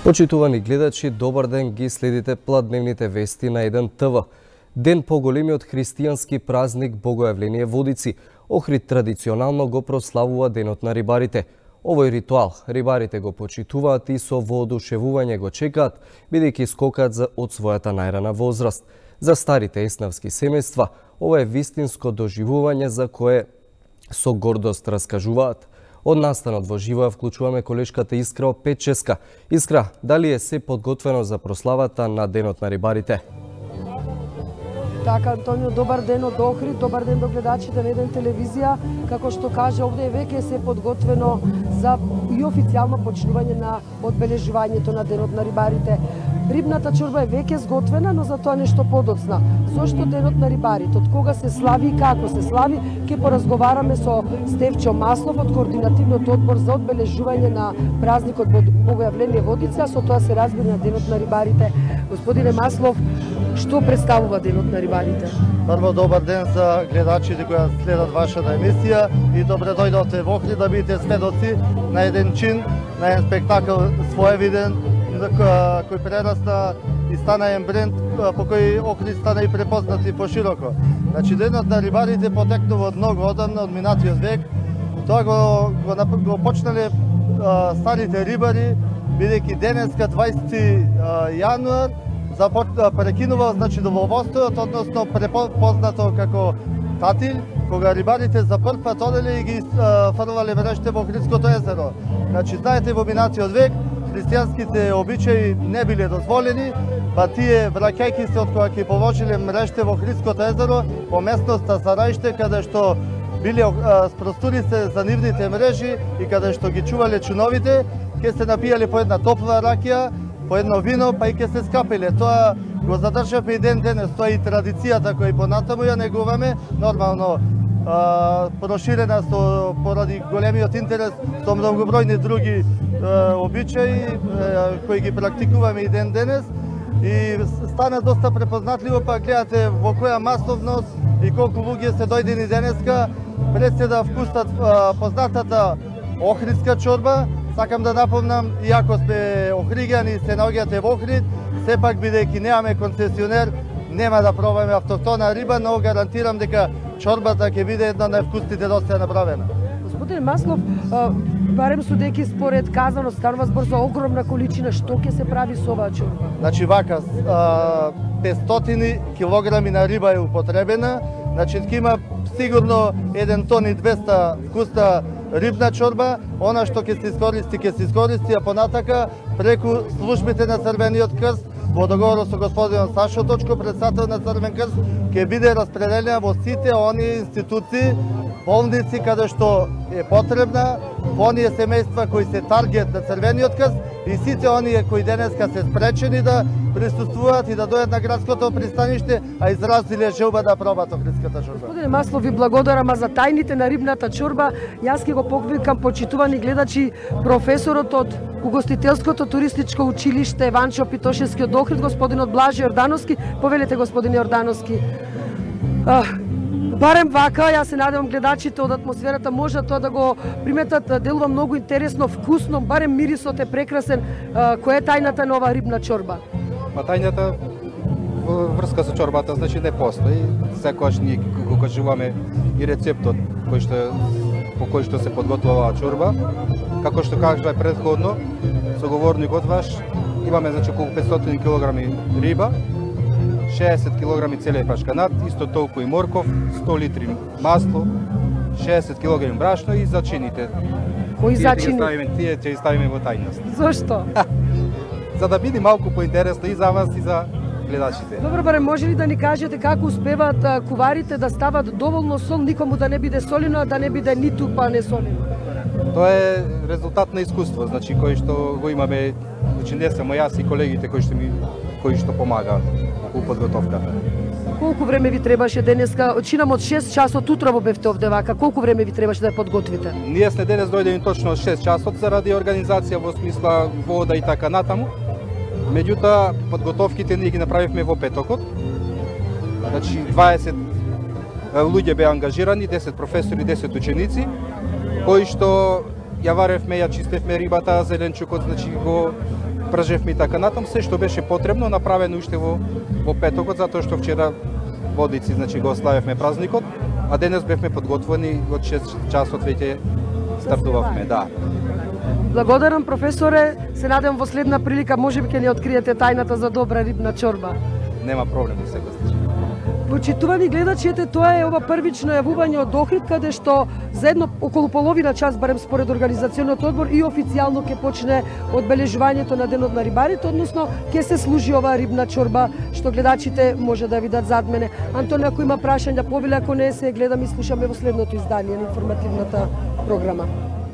Почитувани гледачи, добар ден, ги следите Пладневните вести на 1 ТВ. Ден по големиот христијански празник Богојавление Водици, Охрид традиционално го прославува Денот на рибарите. Овој ритуал рибарите го почитуваат и со воодушевување го чекаат, бидејќи скокат од својата најрана возраст. За старите еснавски семејства, ова е вистинско доживување за кое со гордост раскажуваат. Од настанот во живо ја вклучуваме колешката Искра Петческа. Искра, дали е се подготвено за прославата на Денот на рибарите? Така, Антонио, добар ден од Охрид, добар ден до гледачите на 1 телевизија. Како што каже, овде веќе се подготвено за и официјално почнување на одбележувањето на Денот на рибарите. Рибната чорба е веќе сготвена, но за тоа нешто подоцна. Зошто Денот на рибарите? Од кога се слави и како се слави? Ке поразговараме со Стефчо Маслов од координативниот одбор за одбележување на празникот Богојавление Водици, а со тоа се разбира на Денот на рибарите. Господине Маслов, што представува Денот на рибарите? Прво, добар ден за гледачите кои следат вашата емисија и добре дојдовте во Охрид да бидете сведоци на еден чин, на еден спектакл своевиден, кој прерасна и стана еден бренд по кој Охрид стана и препознат и пошироко. Значи, Денот на рибарите потекнува од многу одамна, од минатиот век. Тоа го почнале старите рибари, бидејќи денеска 20 јануар прекинува, значи, деловостојот, односно препознато како татилј, кога рибарите за прв пат оделе и ги фрлале мрежите во Охридското езеро. Значи, знаете, во минатиот век христијанските обичаи не биле дозволени, па тие, враќајќи се од кога ќе повожиле мрежите во Охридското езеро, по местноста Сараиште, каде што биле спростури се за нивните мрежи и каде што ги чувале чуновите, ќе се напијале по една топла ракија, по едно вино, па и ќе се скапеле. Тоа го задржавме и ден денес, тоа и традицијата која понатаму ја негуваме, нормално проширена поради големиот интерес со многобројни други обичаи кои ги практикуваме и ден денес, и стана доста препознатливо, па гледате во која масовност и колку луѓе се дојдени денеска пред се да вкустат познатата охридска чорба. Сакам да напомнам, иако сме охриѓани и се наоѓате во Охрид, сепак бидејќи немаме концесионер, нема да пробаме автохтона риба, но гарантирам дека чорбата ќе биде една од највкусните до сега направена. Господине Маслов, барем судејќи според казано, станува збор за огромна количина, што ќе се прави со оваа чорба? Значи вака, 500 килограми на риба е употребена, значи ќе има сигурно 1 тон и 200 вкусна рибна чорба. Она што ќе се искористи, а понатака преку службите на Црвениот крст, во договор со господин Сашо Точко, председател на Црвен крст, ќе биде распределена во сите оние институции, болници каде што е потребна, во оние семејства кои се таргет на Црвениот крст и сите оние кои денеска се спречени да присуствуваат и да дојдат на градското пристаниште, а изразиле желба да пробат охридската чорба. Господине Маслов, ви благодарам за тајните на рибната чорба. Јас ќе го повикам, почитувани гледачи, професорот од Угостителското туристичко училиште Ванчо Питошевски од Охрид, господинот Блаже Јордановски. Повелете, господине Јордановски. Барем вака, јас се надевам гледачите од атмосферата можат тоа да го приметат, делува многу интересно, вкусно, барем мирисот е прекрасен. Која е тајната на оваа рибна чорба? Па тајната врска со чорбата, значи не постои. Секогаш ние го кажуваме и рецептот по кој што се подготвува оваа чорба. Како што кажа претходно соговорникот ваш, имаме значи околу 500 кг риба, 60 кг целиот пашканат, исто толку и морков, 100 литри масло, 60 кг брашно и зачините. Кои зачини? Тие ќе ставиме во тајност. Зошто? За да биде малку поинтересно и за вас и за гледачите. Добро, баре, може ли да ни кажете како успеваат куварите да стават доволно сол, никому да не биде солено, а да не биде ниту па не солено? Тоа е резултат на искуство, значи кој што го имаме, значи не само јас и колегите кои што помагаат околу подготовката. Колку време ви требаше денеска? Чинам од 6 часот утрово бевте овде вака. Колку време ви требаше да ја подготвите? Ние сме денес дојдени точно од 6 часот заради организација во смисла вода и така натаму. Меѓутоа подготовките ние ги направивме во петокот. Значи 20 луѓе беа ангажирани, 10 професори, 10 ученици, кои што ја варевме, ја чистевме рибата, зеленчукот, значи го пржевме и така натам, се што беше потребно направено уште во петокот, затоа што вчера Водици, значи го славевме празникот, а денес бевме подготвени, од 6 часот веќе стартувавме, да. Благодарам, професоре. Се надевам во следна прилика можеби ќе ни откриете тајната за добра рибна чорба. Нема проблем во секој случај. Почитувани гледачи, тоа е ова првично јавување од Охрид, каде што за околу половина час, барем според организациониот одбор, и официјално ќе почне одбележувањето на денот на рибарите, односно ќе се служи оваа рибна чорба што гледачите може да видат зад мене. Антоне, ако има прашања, повеле, ако не се гледам и слушаме во следното издание на информативната програма.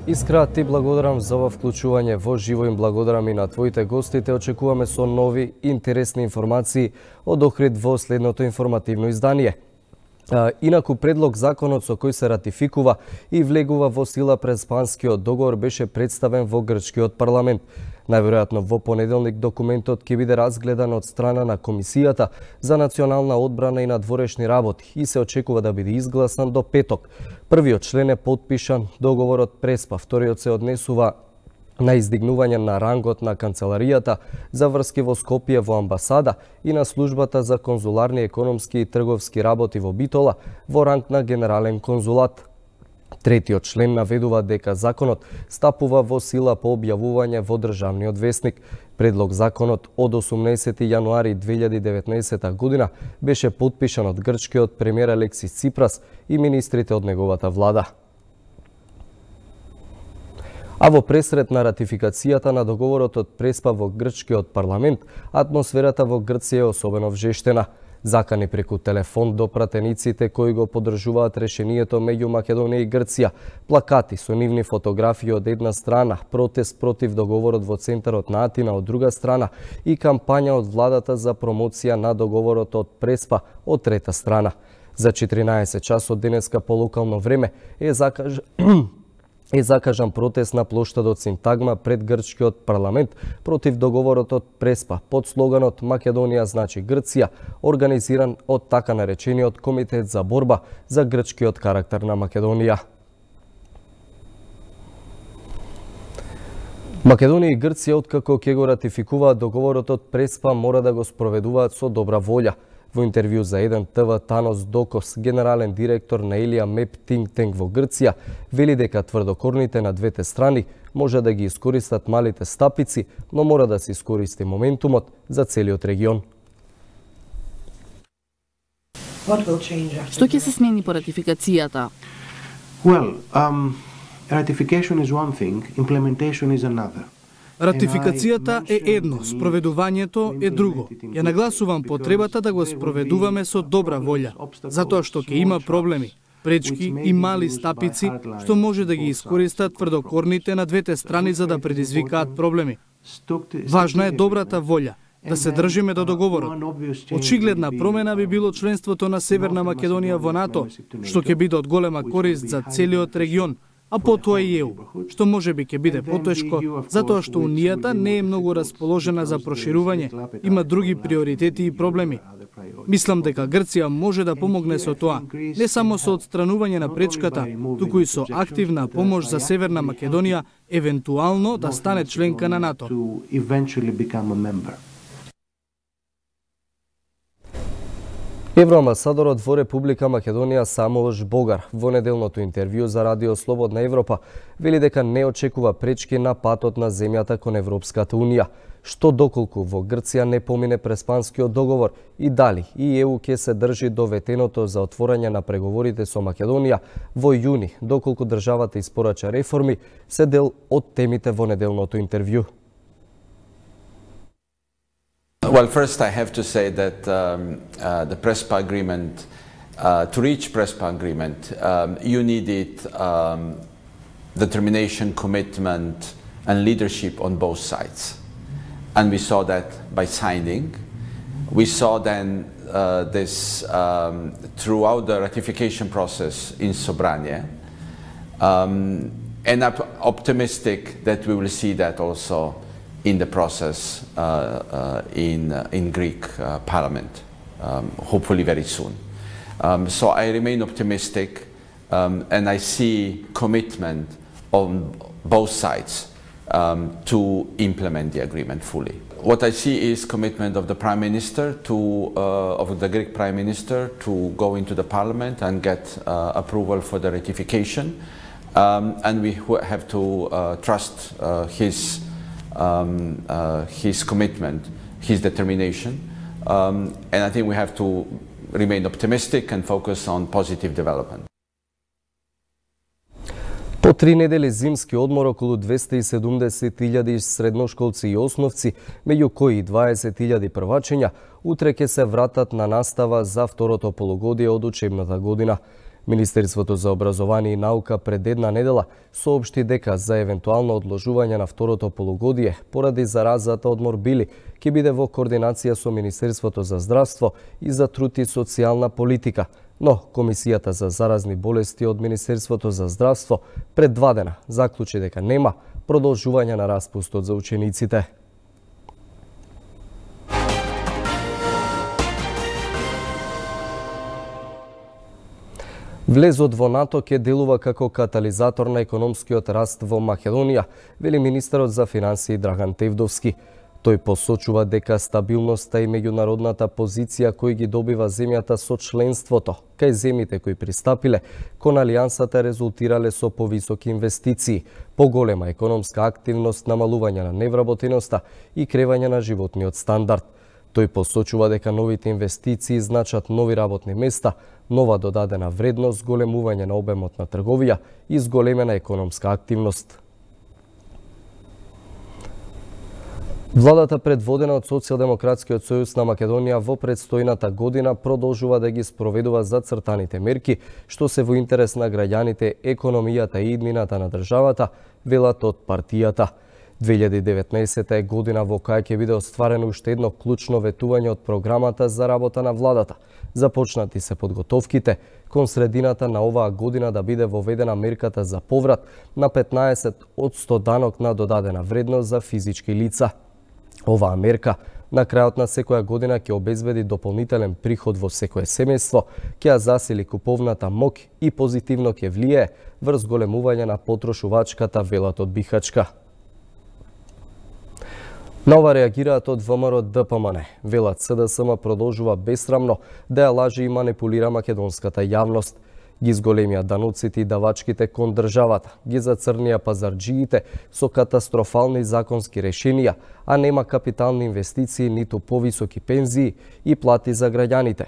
Искра, ти благодарам за ова вклучување во живо, им благодарам и на твоите гости. Те очекуваме со нови интересни информации од Охрид во следното информативно издание. Инаку предлог законот со кој се ратификува и влегува во сила Преспанскиот договор беше представен во грчкиот парламент. Најверојатно во понеделник документот ќе биде разгледан од страна на Комисијата за национална одбрана и надворешни работи и се очекува да биде изгласан до петок. Првиот член е потпишан договорот Преспа, вториот се однесува на издигнување на рангот на канцеларијата за врски во Скопје во амбасада и на службата за конзуларни, економски и трговски работи во Битола во ранг на генерален конзулат. Третиот член наведува дека законот стапува во сила по објавување во Државниот весник. Предлог законот од 18 јануари 2019 година беше потпишан од грчкиот премиер Алексис Ципрас и министрите од неговата влада. А во пресред на ратификацијата на договорот од Преспа во грчкиот парламент, атмосферата во Грција е особено вжештена. Закани преку телефон до пратениците кои го поддржуваат решението меѓу Македонија и Грција, плакати со нивни фотографии од една страна, протест против договорот во центарот на Атина од друга страна и кампања од владата за промоција на договорот од Преспа од трета страна. За 14 часот денеска по локално време е закажан протест на плоштадот Синтагма пред грчкиот парламент против договорот од Преспа под слоганот Македонија значи Грција, организиран од така наречениот Комитет за борба за грчкиот карактер на Македонија. Македонија и Грција, откако ќе го ратификуваат договорот од Преспа, мора да го спроведуваат со добра волја. Во интервју за 1 ТВ Танос Докос, генерален директор на Илија Меп Think Tank во Грција, вели дека тврдокорните на двете страни може да ги искористат малите стапици, но мора да се искористи моментумот за целиот регион. Што ќе се смени по ратификацијата? Ratification is one thing, implementation is another. Ратификацијата е едно, спроведувањето е друго. Ја нагласувам потребата да го спроведуваме со добра волја, затоа што ќе има проблеми, пречки и мали стапици што може да ги искористат тврдокорните на двете страни за да предизвикаат проблеми. Важна е добрата волја, да се држиме до договорот. Очигледна промена би било членството на Северна Македонија во НАТО, што ќе биде од голема корист за целиот регион, а потоа и ЕУ, што можеби ќе биде потешко, затоа што Унијата не е многу расположена за проширување, има други приоритети и проблеми. Мислам дека Грција може да помогне со тоа, не само со отстранување на пречката, туку и со активна помош за Северна Македонија, евентуално да стане членка на НАТО. Евроамбасадорот во Република Македонија Самуш Богар во неделното интервју за Радио Слободна Европа вели дека не очекува пречки на патот на земјата кон Европската Унија, што доколку во Грција не помине Преспанскиот договор и дали и ЕУ ќе се држи до ветеното за отворање на преговорите со Македонија во јуни, доколку државата испорача реформи, се дел од темите во неделното интервју. Well, first I have to say that the Prespa agreement, to reach Prespa agreement, you needed determination, commitment and leadership on both sides. And we saw that by signing. We saw then this throughout the ratification process in Sobranje. And I'm optimistic that we will see that also in the process in Greek Parliament, hopefully very soon. So I remain optimistic and I see commitment on both sides to implement the agreement fully. What I see is commitment of the Prime Minister of the Greek Prime Minister to go into the Parliament and get approval for the ratification, and we have to trust his commitment, his determination, and I think we have to remain optimistic and focus on positive development. По 3 недели зимски одмор, околу 270.000 средношколци и основци, меѓу кои 20.000 првачиња, утре ќе се вратат на настава за второто полугодие од учебната година. Министерството за образование и наука пред една недела соопшти дека за евентуално одложување на второто полугодие поради заразата од морбили ќе биде во координација со Министерството за здравство и за труд и социјална политика, но Комисијата за заразни болести од Министерството за здравство пред 2 дена заклучи дека нема продолжување на распустот за учениците. Влезот во НАТО ќе делува како катализатор на економскиот раст во Македонија, вели министерот за финансии Драган Тевдовски. Тој посочува дека стабилноста и меѓународната позиција кој ги добива земјата со членството, кај земјите кои пристапиле кон алијансата резултирале со повисоки инвестиции, поголема економска активност, намалување на невработеноста и кревање на животниот стандард. Тој посочува дека новите инвестиции значат нови работни места, нова додадена вредност, големување на обемот на трговија и зголемена економска активност. Владата, предводена од Социјалдемократскиот сојуз на Македонија, во предстојната година продолжува да ги спроведува зацртаните мерки, што се во интерес на граѓаните, економијата и иднината на државата, велат од партијата. 2019 е година во која ќе биде остварено уште едно клучно ветување од програмата за работа на владата. Започнати се подготовките кон средината на оваа година да биде воведена мерката за поврат на 15% данок на додадена вредност за физички лица. Оваа мерка на крајот на секоја година ќе обезбеди дополнителен приход во секое семејство, ќе ја засили куповната моќ и позитивно ќе влијае врз големување на потрошувачката, велат од Бихачка. На ова реагираат од ВМРО ДПМН. Велат СДСМ продолжува бесрамно да ја лажи и манипулира македонската јавност. Ги зголемија даноците и давачките кон државата, ги зацрнија пазарџиите со катастрофални законски решенија, а нема капитални инвестиции, ниту повисоки пензии и плати за граѓаните.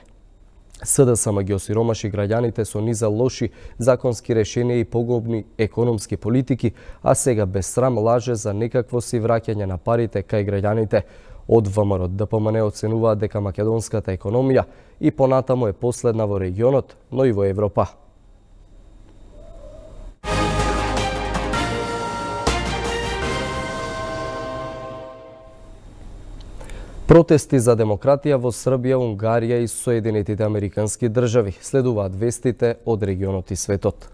СДСМ ги осиромаши граѓаните со низа лоши законски решенија и погубни економски политики, а сега без срам лаже за некакво си враќање на парите кај граѓаните. Од ВМРО ДПМН оценуваат дека македонската економија и понатаму е последна во регионот, но и во Европа. Протести за демократија во Србија, Унгарија и Соединетите Американски држави. Следуваат вестите од регионот и светот.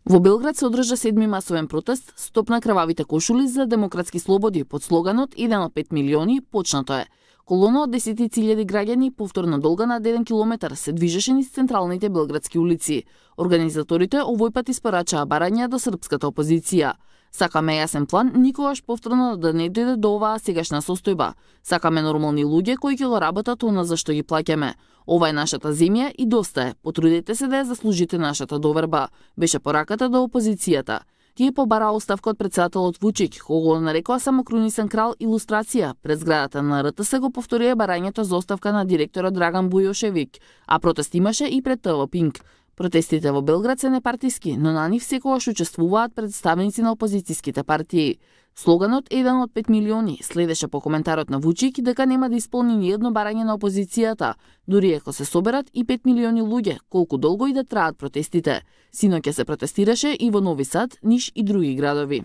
Во Белград се одржа 7-ми масовен протест "Стоп на крвавите кошули за демократски слободи" под слоганот "1 од 5 милиони, почнато е". Колона од 10.000 граѓани, повторно долга над 1 километар, се движеше низ централните белградски улици. Организаторите овој пат испорачаа барања до српската опозиција. Сакаме јасен план, никогаш повторно да не дојде до оваа сегашна состојба. Сакаме нормални луѓе кои ќе го работат она за што ги плаќаме. Ова е нашата земја и доста е. Потрудете се да ја заслужите нашата доверба, беше пораката до опозицијата. Тие побараа оставка од претседателот Вучич, кој го нарекоа самокрунисен крал илустрација. Пред зградата на РТС го повторија барањето за оставка на директорот Драган Бујошевик, а протест имаше и пред ТВ Пинк. Протестите во Белград се непартиски, но на нив секогаш учествуваат представници на опозицијските партии. Слоганот "1 од 5 милиони" следеше по коментарот на Вучик дека нема да исполни ни едно барање на опозицијата, дури ако се соберат и 5 милиони луѓе, колку долго и да траат протестите. Синоќа се протестираше и во Нови Сад, Ниш и други градови.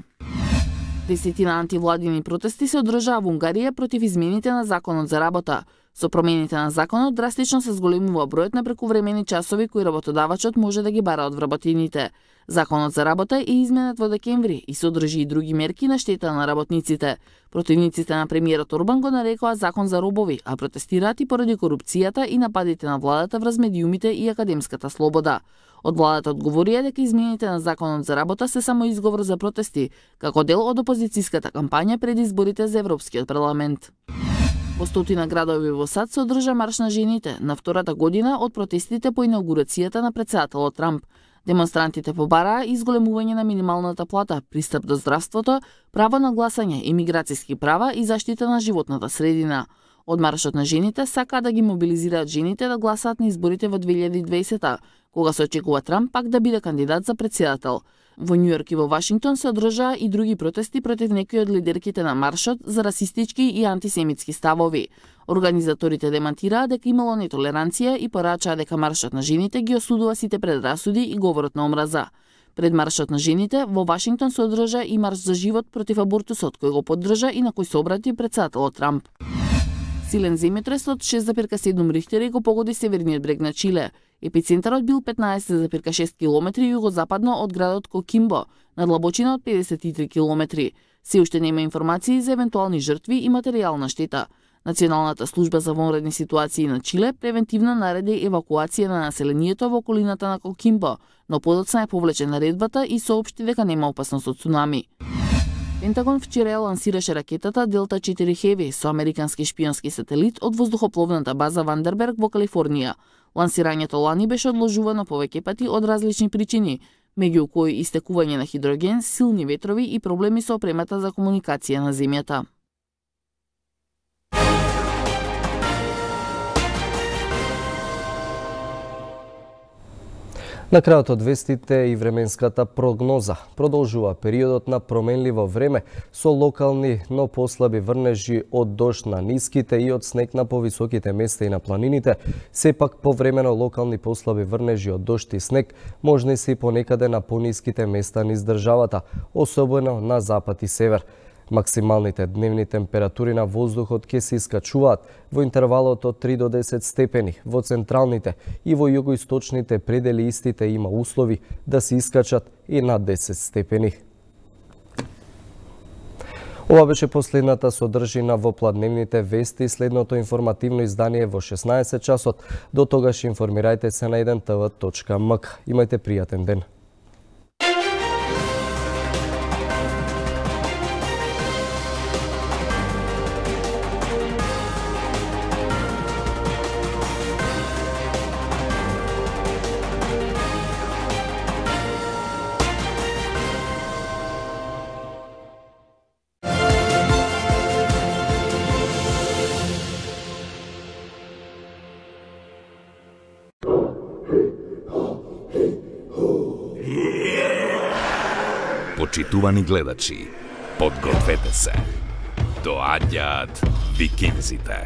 Десетина антивладини протести се одржаа во Унгарија против измените на законот за работа. Со промените на законот драстично се зголемува бројот на прекувремени часови кои работодавачот може да ги бара од вработените. Законот за работа е изменет во декември и содржи и други мерки на штета на работниците. Противниците на премиерот Орбан го нарекоа закон за робови, а протестираат и поради корупцијата и нападите на владата врз медиумите и академската слобода. Од владата одговорија дека измените на законот за работа се само изговор за протести, како дел од опозицијската кампања пред изборите за Европскиот парламент. Во стотина градови во САД се одржа марш на жените на втората година од протестите по инаугурацијата на претседателот Трамп. Демонстрантите побараа изголемување на минималната плата, пристап до здравството, право на гласање, имиграцијски права и заштита на животната средина. Од маршот на жените сака да ги мобилизираат жените да гласаат на изборите во 2020, кога се очекува Трамп пак да биде кандидат за претседател. Во Њујорк и во Вашингтон се одржаа и други протести против некои од лидерките на маршот за расистички и антисемитски ставови. Организаторите демантираа дека имало нетолеранција и порачаа дека маршот на жените ги осудува сите предрасуди и говорот на омраза. Пред маршот на жените во Вашингтон се одржа и марш за живот против абортусот, кој го поддржа и на кој се обрати претседателот Трамп. Силен земјотрес од 6,7 Рихтери го погоди северниот брег на Чиле. Епицентарот бил 15,6 км југозападно од градот Кокимбо, на длабочина од 53 км. Се уште нема информации за евентуални жртви и материјална штета. Националната служба за вонредни ситуации на Чиле превентивно нареди евакуација на населението во околината на Кокимбо, но подоцна е повлече наредбата и соопшти дека нема опасност од цунами. Пентагон вчера лансираше ракетата Делта 4 Heavy со американски шпионски сателит од воздухопловната база Вандерберг во Калифорнија. Лансирањето лани беше одложувано повеќе пати од различни причини, меѓу кои истекување на хидроген, силни ветрови и проблеми со опремата за комуникација на земјата. На крајот од вестите и временската прогноза. Продолжува периодот на променливо време со локални, но послаби врнежи од дожд на ниските и од снег на повисоките места и на планините. Сепак повремено локални послаби врнежи од дожд и снег можни се и понекаде на пониските места низ државата, особено на запад и север. Максималните дневни температури на воздухот ќе се искачуваат во интервалот од 3 до 10 степени. Во централните и во југоисточните предели истите има услови да се искачат и над 10 степени. Ова беше последната содржина во пладневните вести. Следното информативно издание во 16 часот. До тогаш информирајте се на 1tv.mk. Имајте пријатен ден. Почитувани гледачи, подгответе се. Доаѓаат викинзите.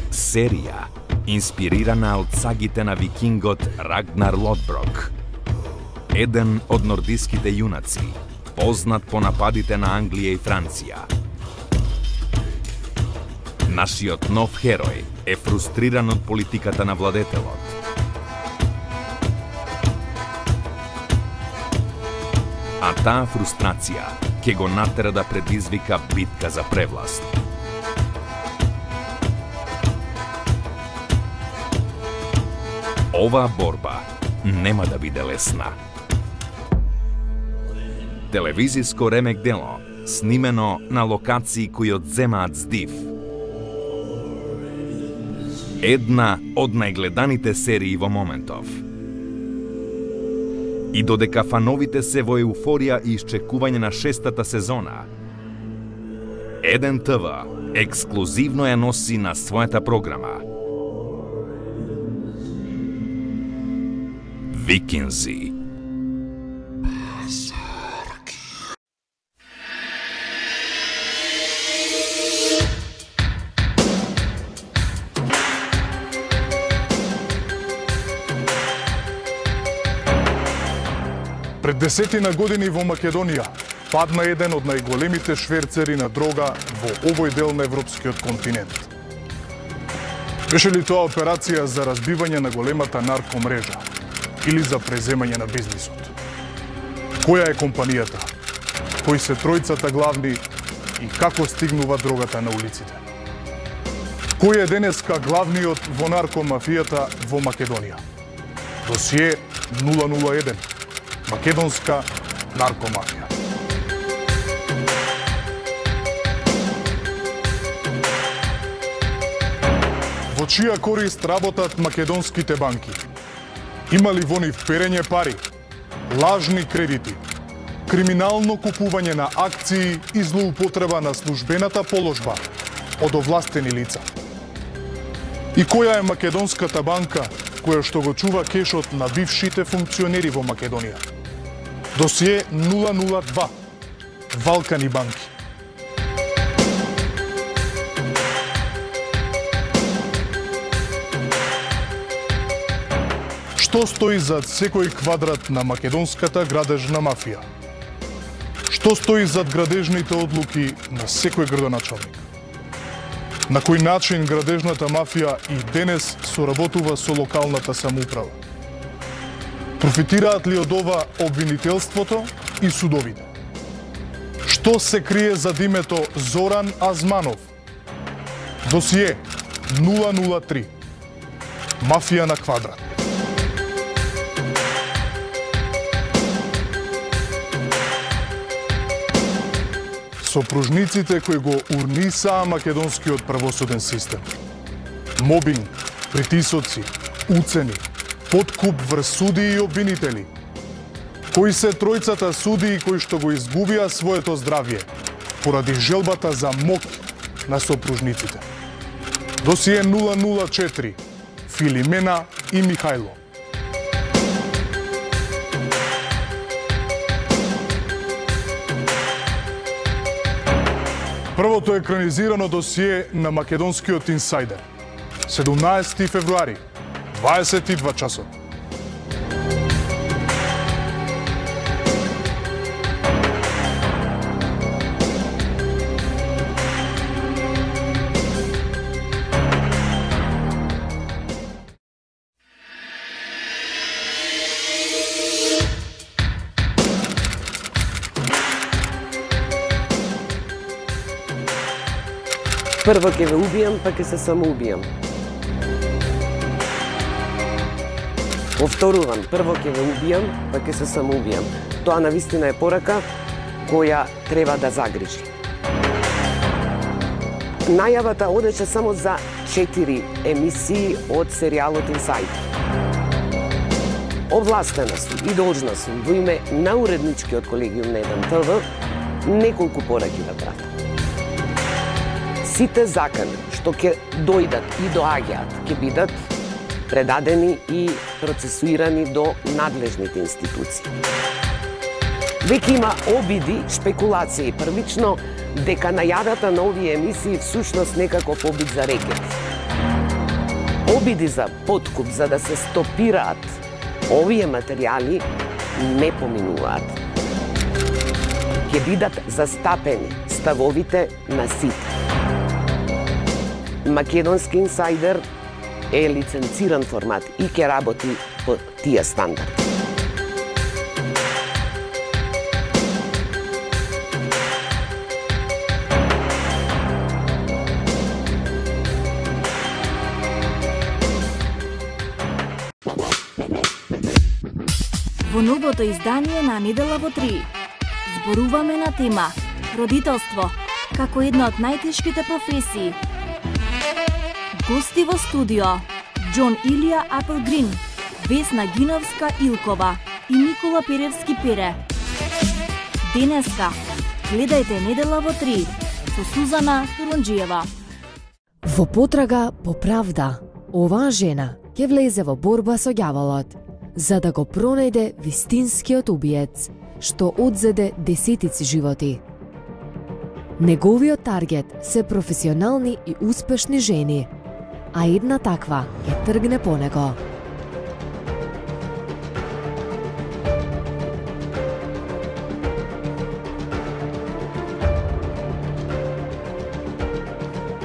Серија инспирирана од сагите на викингот Рагнар Лодброк. Еден од нордиските јунаци, познат по нападите на Англија и Франција. Нашиот нов херој е фрустриран од политиката на владетелот. А таа фрустрација ќе го натера да предизвика битка за превласт. Оваа борба нема да биде лесна. Телевизиско ремек дело, снимено на локации кои одземаат здив. Една од најгледаните серии во моментов. И додека фановите се во еуфорија и исчекување на 6-та сезона, 1TV ексклузивно ја носи на својата програма Викинзи. Пред десетина години во Македонија падна еден од најголемите шверцери на дрога во овој дел на европскиот континент. Беше ли тоа операција за разбивање на големата наркомрежа или за преземање на бизнисот? Која е компанијата? Кои се тројцата главни и како стигнува дрогата на улиците? Кој е денеска главниот во наркомафијата во Македонија? Досие 001. Македонска наркомафија. Во чија корист работат македонските банки? Има ли во нив перење пари, лажни кредити, криминално купување на акции и злоупотреба на службената положба од овластени лица? И која е македонската банка која што го чува кешот на бившите функционери во Македонија? Досие 002. Валкани банки. Што стои зад секој квадрат на македонската градежна мафија? Што стои зад градежните одлуки на секој градоначалник? На кој начин градежната мафија и денес соработува со локалната самоуправа? Профитираат ли од ова обвинителството и судовите? Што се крие зад името Зоран Азманов? Досие 003. Мафија на квадрат. Сопружниците кои го урнисаа македонскиот правосуден систем. Мобинг, притисоци, уцени, подкуп врз судии и обвинители. Кои се тројцата судии кои што го изгубија своето здравје поради желбата за моќ на сопружниците? Досие 004. Филимена и Михајло. Првото екранизирано досие на македонскиот инсайдер. 17 февруари, 22 часот. Прво ќе ве убијам, па ќе се самоубијам. Повторувам, прво ќе ве убијам, па ќе се самоубијам. Тоа навистина е порака која треба да загрижи. Најавата одеше само за 4 емисии од серијалот Инсайдер. Овластена сум и должна сум во име на уредничкиот колегиум на Еден ТВ неколку пораки да пратам. Сите закани што ќе дојдат и доаѓаат ќе бидат предадени и процесуирани до надлежните институции. Веќе има обиди, спекулации првично дека најавата на овие емисии всушност некаков обид за рекет. Обиди за подкуп за да се стопираат овие материјали не поминуваат. Ќе бидат застапени ставовите на сите. Македонски инсайдер е лиценциран формат и ќе работи по тие стандарди. Во новото издание на Недела во 3 зборуваме на тема родителство како една од најтешките професии. Гости во студио Џон Илија Апелгрин, Весна Гиновска-Илкова и Никола Перевски-Пере. Денеска гледајте Недела во 3 со Сузана Турунџиева. Во потрага по правда, оваа жена ќе влезе во борба со ѓаволот, за да го пронајде вистинскиот убиец, што одзеде десетици животи. Неговиот таргет се професионални и успешни жени, а една таква ќе тргне по него.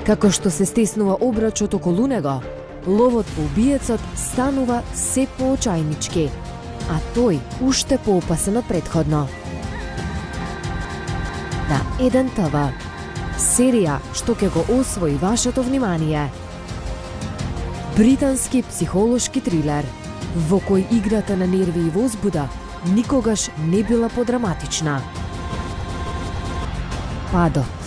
Како што се стеснува обрачот околу него, ловот по убиецот станува се поочајнички, а тој уште поопасен од претходно. На Еден ТВ, Серија што ќе го освои вашето внимание. Британски психолошки трилер, во кој играта на нерви и возбуда никогаш не била подраматична. Падот.